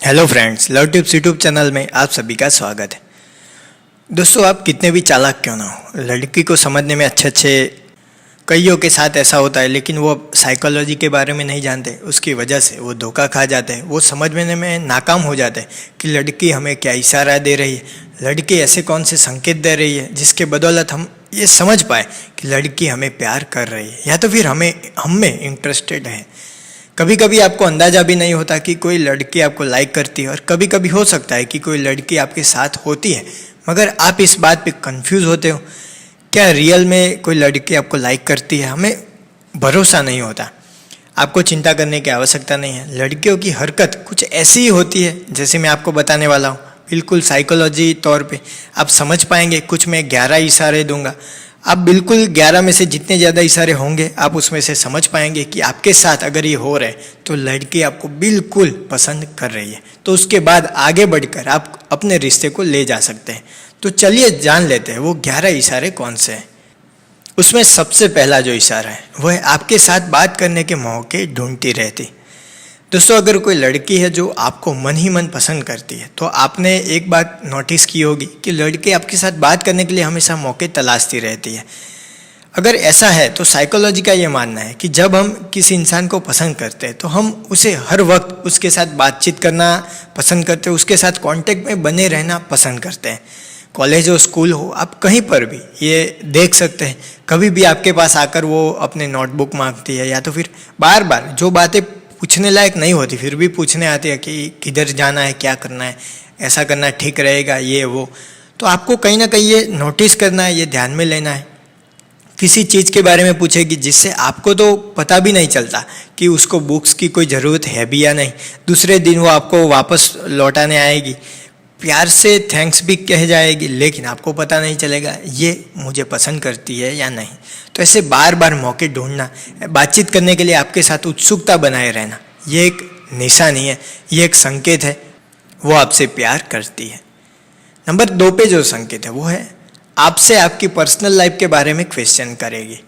Hello friends, love tips YouTube channel में आप सभी का स्वागत है। दोस्तों, आप कितने भी चालाक क्यों ना हो, लड़की को समझने में अच्छे कईयों के साथ ऐसा होता है, लेकिन वो साइकोलॉजी के बारे में नहीं जानते। उसकी वजह से वो धोखा खा जाते हैं, वो समझने में नाकाम हो जाते हैं कि लड़की हमें क्या इशारा दे रही है, लड़की ऐसे कौन से संकेत दे रही है जिसके बदौलत हम ये समझ पाए कि लड़की हमें प्यार कर रही है या तो फिर हम में इंटरेस्टेड है। कभी कभी आपको अंदाज़ा भी नहीं होता कि कोई लड़की आपको लाइक करती है, और कभी कभी हो सकता है कि कोई लड़की आपके साथ होती है, मगर आप इस बात पे कंफ्यूज होते हो क्या रियल में कोई लड़की आपको लाइक करती है। हमें भरोसा नहीं होता। आपको चिंता करने की आवश्यकता नहीं है। लड़कियों की हरकत कुछ ऐसी ही होती है जैसे मैं आपको बताने वाला हूँ। बिल्कुल साइकोलॉजी तौर पे आप समझ पाएंगे। कुछ मैं 11 इशारे दूंगा, आप बिल्कुल 11 में से जितने ज़्यादा इशारे होंगे आप उसमें से समझ पाएंगे कि आपके साथ अगर ये हो रहा है तो लड़की आपको बिल्कुल पसंद कर रही है। तो उसके बाद आगे बढ़कर आप अपने रिश्ते को ले जा सकते हैं। तो चलिए जान लेते हैं वो 11 इशारे कौन से हैं। उसमें सबसे पहला जो इशारा है वो है आपके साथ बात करने के मौके ढूंढती रहती। दोस्तों, अगर कोई लड़की है जो आपको मन ही मन पसंद करती है तो आपने एक बात नोटिस की होगी कि लड़की आपके साथ बात करने के लिए हमेशा मौके तलाशती रहती है। अगर ऐसा है तो साइकोलॉजी का ये मानना है कि जब हम किसी इंसान को पसंद करते हैं तो हम उसे हर वक्त उसके साथ बातचीत करना पसंद करते हैं, उसके साथ कांटेक्ट में बने रहना पसंद करते हैं। कॉलेज हो, स्कूल हो, आप कहीं पर भी ये देख सकते हैं। कभी भी आपके पास आकर वो अपने नोटबुक मांगती है या तो फिर बार बार जो बातें पूछने लायक नहीं होती फिर भी पूछने आती है कि किधर जाना है, क्या करना है, ऐसा करना ठीक रहेगा, ये वो। तो आपको कहीं ना कहीं ये नोटिस करना है, ये ध्यान में लेना है। किसी चीज़ के बारे में पूछेगी जिससे आपको तो पता भी नहीं चलता कि उसको बुक्स की कोई ज़रूरत है भी या नहीं। दूसरे दिन वो आपको वापस लौटाने आएगी, प्यार से थैंक्स भी कह जाएगी, लेकिन आपको पता नहीं चलेगा ये मुझे पसंद करती है या नहीं। तो ऐसे बार बार मौके ढूंढना, बातचीत करने के लिए आपके साथ उत्सुकता बनाए रहना, ये एक निशानी है, ये एक संकेत है वो आपसे प्यार करती है। नंबर 2 पे जो संकेत है वो है आपसे आपकी पर्सनल लाइफ के बारे में क्वेश्चन करेगी।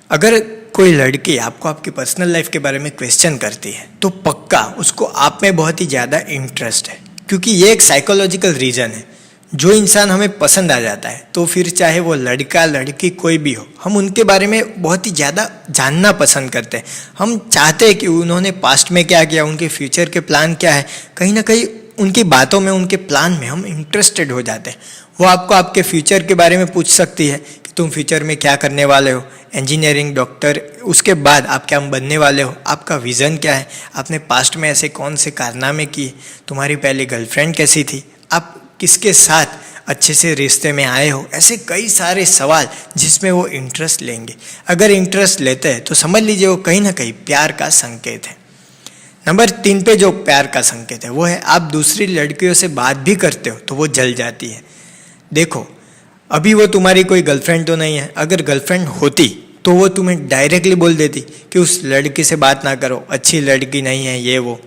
अगर कोई लड़की आपको आपकी पर्सनल लाइफ के बारे में क्वेश्चन करती है तो पक्का उसको आप में बहुत ही ज़्यादा इंटरेस्ट है, क्योंकि ये एक साइकोलॉजिकल रीज़न है। जो इंसान हमें पसंद आ जाता है तो फिर चाहे वो लड़का लड़की कोई भी हो, हम उनके बारे में बहुत ही ज़्यादा जानना पसंद करते हैं। हम चाहते हैं कि उन्होंने पास्ट में क्या किया, उनके फ्यूचर के प्लान क्या है। कहीं ना कहीं उनकी बातों में, उनके प्लान में हम इंटरेस्टेड हो जाते हैं। वो आपको आपके फ्यूचर के बारे में पूछ सकती है कि तुम फ्यूचर में क्या करने वाले हो, इंजीनियरिंग, डॉक्टर, उसके बाद आप क्या बनने वाले हो, आपका विज़न क्या है, आपने पास्ट में ऐसे कौन से कारनामे किए, तुम्हारी पहली गर्लफ्रेंड कैसी थी, आप किसके साथ अच्छे से रिश्ते में आए हो। ऐसे कई सारे सवाल जिसमें वो इंटरेस्ट लेंगे। अगर इंटरेस्ट लेते हैं तो समझ लीजिए वो कहीं ना कहीं प्यार का संकेत है। नंबर 3 पे जो प्यार का संकेत है वो है आप दूसरी लड़कियों से बात भी करते हो तो वो जल जाती है। देखो, अभी वो तुम्हारी कोई गर्लफ्रेंड तो नहीं है। अगर गर्लफ्रेंड होती तो वो तुम्हें डायरेक्टली बोल देती कि उस लड़की से बात ना करो, अच्छी लड़की नहीं है, ये वो।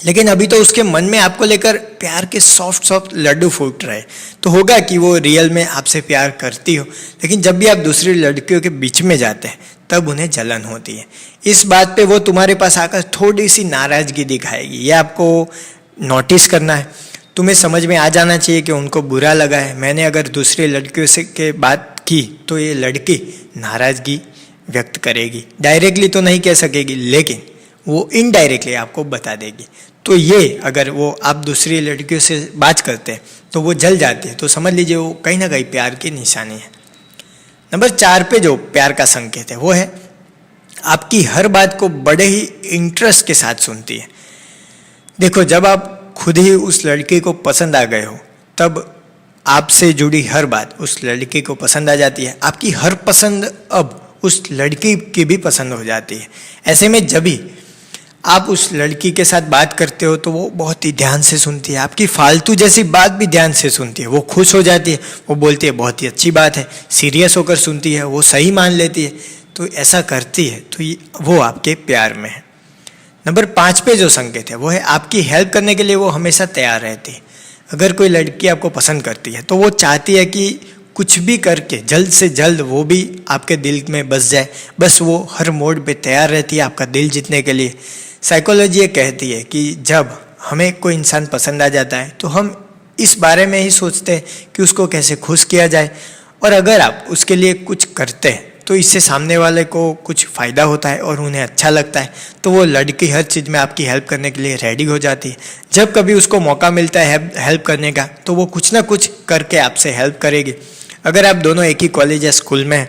लेकिन अभी तो उसके मन में आपको लेकर प्यार के सॉफ्ट सॉफ्ट लड्डू फूट रहे। तो होगा कि वो रियल में आपसे प्यार करती हो, लेकिन जब भी आप दूसरी लड़कियों के बीच में जाते हैं तब उन्हें जलन होती है। इस बात पे वो तुम्हारे पास आकर थोड़ी सी नाराज़गी दिखाएगी। ये आपको नोटिस करना है। तुम्हें समझ में आ जाना चाहिए कि उनको बुरा लगा है। मैंने अगर दूसरी लड़कियों से के बात की तो ये लड़की नाराज़गी व्यक्त करेगी। डायरेक्टली तो नहीं कह सकेगी, लेकिन वो इनडायरेक्टली आपको बता देगी। तो ये अगर वो आप दूसरी लड़कियों से बात करते हैं तो वो जल जाती है, तो समझ लीजिए वो कहीं ना कहीं प्यार की निशानी है। नंबर 4 पे जो प्यार का संकेत है वो है आपकी हर बात को बड़े ही इंटरेस्ट के साथ सुनती है। देखो, जब आप खुद ही उस लड़की को पसंद आ गए हो तब आपसे जुड़ी हर बात उस लड़की को पसंद आ जाती है। आपकी हर पसंद अब उस लड़की की भी पसंद हो जाती है। ऐसे में जब भी आप उस लड़की के साथ बात करते हो तो वो बहुत ही ध्यान से सुनती है। आपकी फालतू जैसी बात भी ध्यान से सुनती है। वो खुश हो जाती है, वो बोलती है बहुत ही अच्छी बात है, सीरियस होकर सुनती है, वो सही मान लेती है। तो ऐसा करती है तो वो आपके प्यार में है। नंबर 5 पे जो संकेत है वो है आपकी हेल्प करने के लिए वो हमेशा तैयार रहती है। अगर कोई लड़की आपको पसंद करती है तो वो चाहती है कि कुछ भी करके जल्द से जल्द वो भी आपके दिल में बस जाए। बस वो हर मोड़ पे तैयार रहती है आपका दिल जीतने के लिए। साइकोलॉजी ये कहती है कि जब हमें कोई इंसान पसंद आ जाता है तो हम इस बारे में ही सोचते हैं कि उसको कैसे खुश किया जाए, और अगर आप उसके लिए कुछ करते हैं तो इससे सामने वाले को कुछ फ़ायदा होता है और उन्हें अच्छा लगता है, तो वो लड़की हर चीज़ में आपकी हेल्प करने के लिए रेडी हो जाती है। जब कभी उसको मौका मिलता है हेल्प करने का तो वो कुछ ना कुछ करके आपसे हेल्प करेगी। अगर आप दोनों एक ही कॉलेज या स्कूल में हैं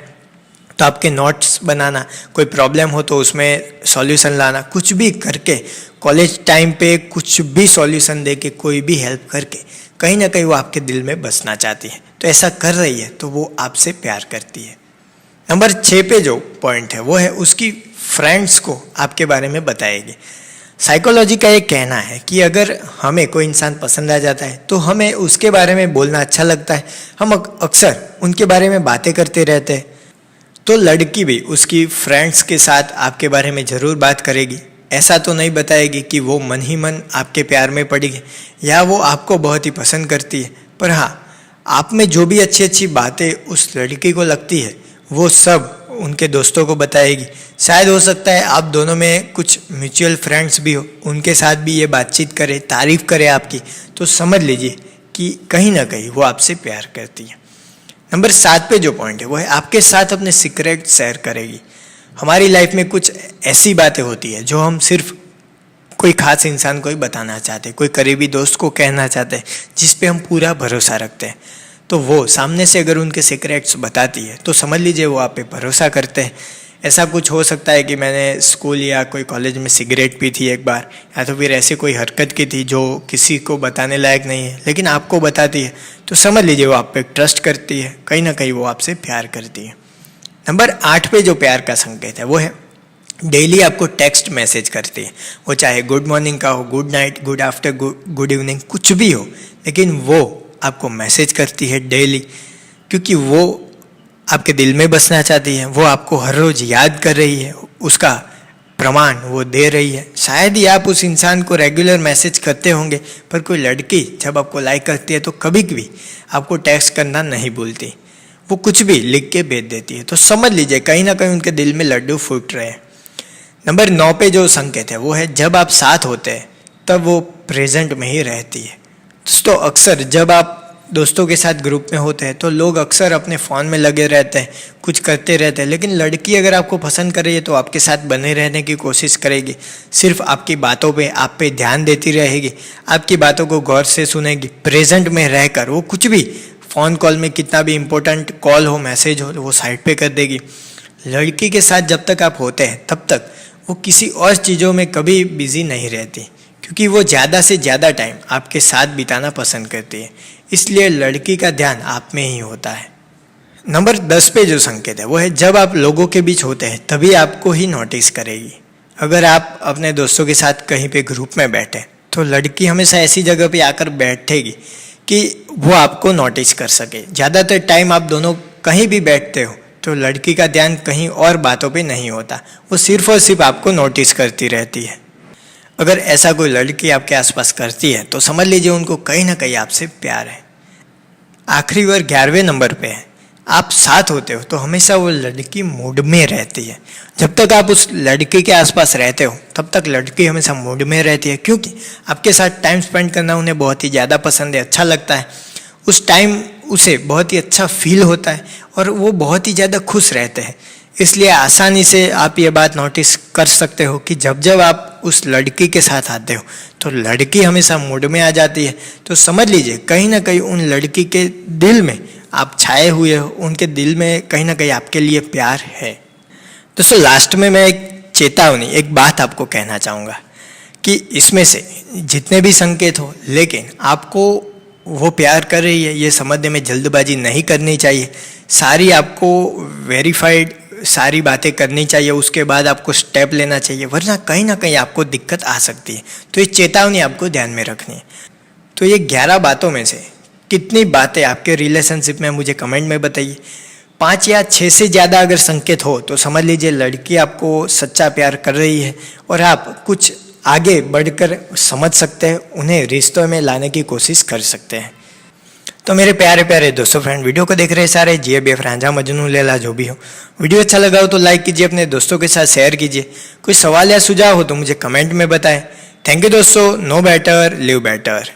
तो आपके नोट्स बनाना, कोई प्रॉब्लम हो तो उसमें सॉल्यूशन लाना, कुछ भी करके कॉलेज टाइम पे कुछ भी सॉल्यूशन दे के, कोई भी हेल्प करके कहीं ना कहीं वो आपके दिल में बसना चाहती है। तो ऐसा कर रही है तो वो आपसे प्यार करती है। नंबर 6 पे जो पॉइंट है वो है उसकी फ्रेंड्स को आपके बारे में बताएगी। साइकोलॉजी का ये कहना है कि अगर हमें कोई इंसान पसंद आ जाता है तो हमें उसके बारे में बोलना अच्छा लगता है, हम अक्सर उनके बारे में बातें करते रहते हैं। तो लड़की भी उसकी फ्रेंड्स के साथ आपके बारे में ज़रूर बात करेगी। ऐसा तो नहीं बताएगी कि वो मन ही मन आपके प्यार में पड़ी है या वो आपको बहुत ही पसंद करती है, पर हाँ, आप में जो भी अच्छी अच्छी बातें उस लड़की को लगती है वो सब उनके दोस्तों को बताएगी। शायद हो सकता है आप दोनों में कुछ म्यूचुअल फ्रेंड्स भी हो, उनके साथ भी ये बातचीत करे, तारीफ़ करे आपकी, तो समझ लीजिए कि कहीं ना कहीं वो आपसे प्यार करती है। नंबर 7 पे जो पॉइंट है वो है आपके साथ अपने सीक्रेट शेयर करेगी। हमारी लाइफ में कुछ ऐसी बातें होती है जो हम सिर्फ कोई खास इंसान को ही बताना चाहते हैं, कोई करीबी दोस्त को कहना चाहते हैं जिस पे हम पूरा भरोसा रखते हैं। तो वो सामने से अगर उनके सीक्रेट्स बताती है तो समझ लीजिए वो आप पे भरोसा करते हैं। ऐसा कुछ हो सकता है कि मैंने स्कूल या कोई कॉलेज में सिगरेट पी थी एक बार, या तो फिर ऐसी कोई हरकत की थी जो किसी को बताने लायक नहीं है लेकिन आपको बताती है, तो समझ लीजिए वो आप पे ट्रस्ट करती है, कहीं ना कहीं वो आपसे प्यार करती है। नंबर 8 पे जो प्यार का संकेत है वो है डेली आपको टेक्स्ट मैसेज करती है। वो चाहे गुड मॉर्निंग का हो, good night, good after, good evening, कुछ भी हो, लेकिन वो आपको मैसेज करती है डेली, क्योंकि वो आपके दिल में बसना चाहती है। वो आपको हर रोज़ याद कर रही है, उसका प्रमाण वो दे रही है। शायद ही आप उस इंसान को रेगुलर मैसेज करते होंगे, पर कोई लड़की जब आपको लाइक करती है तो कभी भी आपको टेक्स्ट करना नहीं भूलती, वो कुछ भी लिख के भेज देती है। तो समझ लीजिए कहीं ना कहीं उनके दिल में लड्डू फूट रहे हैं। नंबर 9 पे जो संकेत है वो है जब आप साथ होते हैं तब वो प्रेजेंट में ही रहती है। दोस्तों, अक्सर जब आप दोस्तों के साथ ग्रुप में होते हैं तो लोग अक्सर अपने फ़ोन में लगे रहते हैं, कुछ करते रहते हैं, लेकिन लड़की अगर आपको पसंद कर रही है तो आपके साथ बने रहने की कोशिश करेगी, सिर्फ आपकी बातों पे, आप पे ध्यान देती रहेगी, आपकी बातों को गौर से सुनेगी, प्रेजेंट में रहकर। वो कुछ भी फ़ोन कॉल में कितना भी इम्पोर्टेंट कॉल हो, मैसेज हो, वो साइड पे कर देगी। लड़की के साथ जब तक आप होते हैं तब तक वो किसी और चीज़ों में कभी बिजी नहीं रहती, क्योंकि वो ज़्यादा से ज़्यादा टाइम आपके साथ बिताना पसंद करती है, इसलिए लड़की का ध्यान आप में ही होता है। नंबर 10 पे जो संकेत है वो है जब आप लोगों के बीच होते हैं तभी आपको ही नोटिस करेगी। अगर आप अपने दोस्तों के साथ कहीं पे ग्रुप में बैठे तो लड़की हमेशा ऐसी जगह पे आकर बैठेगी कि वो आपको नोटिस कर सके। ज़्यादातर टाइम आप दोनों कहीं भी बैठते हो तो लड़की का ध्यान कहीं और बातों पे नहीं होता, वो सिर्फ और सिर्फ आपको नोटिस करती रहती है। अगर ऐसा कोई लड़की आपके आसपास करती है तो समझ लीजिए उनको कहीं ना कहीं आपसे प्यार है। आखिरी और 11वें नंबर पे है आप साथ होते हो तो हमेशा वो लड़की मूड में रहती है। जब तक आप उस लड़की के आसपास रहते हो तब तक लड़की हमेशा मूड में रहती है, क्योंकि आपके साथ टाइम स्पेंड करना उन्हें बहुत ही ज़्यादा पसंद है, अच्छा लगता है। उस टाइम उसे बहुत ही अच्छा फील होता है और वो बहुत ही ज़्यादा खुश रहते हैं। इसलिए आसानी से आप ये बात नोटिस कर सकते हो कि जब जब आप उस लड़की के साथ आते हो तो लड़की हमेशा मूड में आ जाती है। तो समझ लीजिए कहीं ना कहीं उन लड़की के दिल में आप छाए हुए हो, उनके दिल में कहीं ना कहीं आपके लिए प्यार है। दोस्तों, लास्ट में मैं एक चेतावनी, एक बात आपको कहना चाहूँगा कि इसमें से जितने भी संकेत हो, लेकिन आपको वो प्यार कर रही है ये समझने में जल्दबाजी नहीं करनी चाहिए। सारी आपको वेरीफाइड सारी बातें करनी चाहिए, उसके बाद आपको स्टेप लेना चाहिए, वरना कहीं ना कहीं आपको दिक्कत आ सकती है। तो ये चेतावनी आपको ध्यान में रखनी है। तो ये 11 बातों में से कितनी बातें आपके रिलेशनशिप में मुझे कमेंट में बताइए। 5 या 6 से ज़्यादा अगर संकेत हो तो समझ लीजिए लड़की आपको सच्चा प्यार कर रही है और आप कुछ आगे बढ़कर समझ सकते हैं, उन्हें रिश्तों में लाने की कोशिश कर सकते हैं। तो मेरे प्यारे प्यारे दोस्तों, फ्रेंड, वीडियो को देख रहे सारे GABF रांझा मजनू लैला जो भी हो, वीडियो अच्छा लगा हो तो लाइक कीजिए, अपने दोस्तों के साथ शेयर कीजिए। कोई सवाल या सुझाव हो तो मुझे कमेंट में बताएं। थैंक यू दोस्तों, नो बेटर लिव बेटर।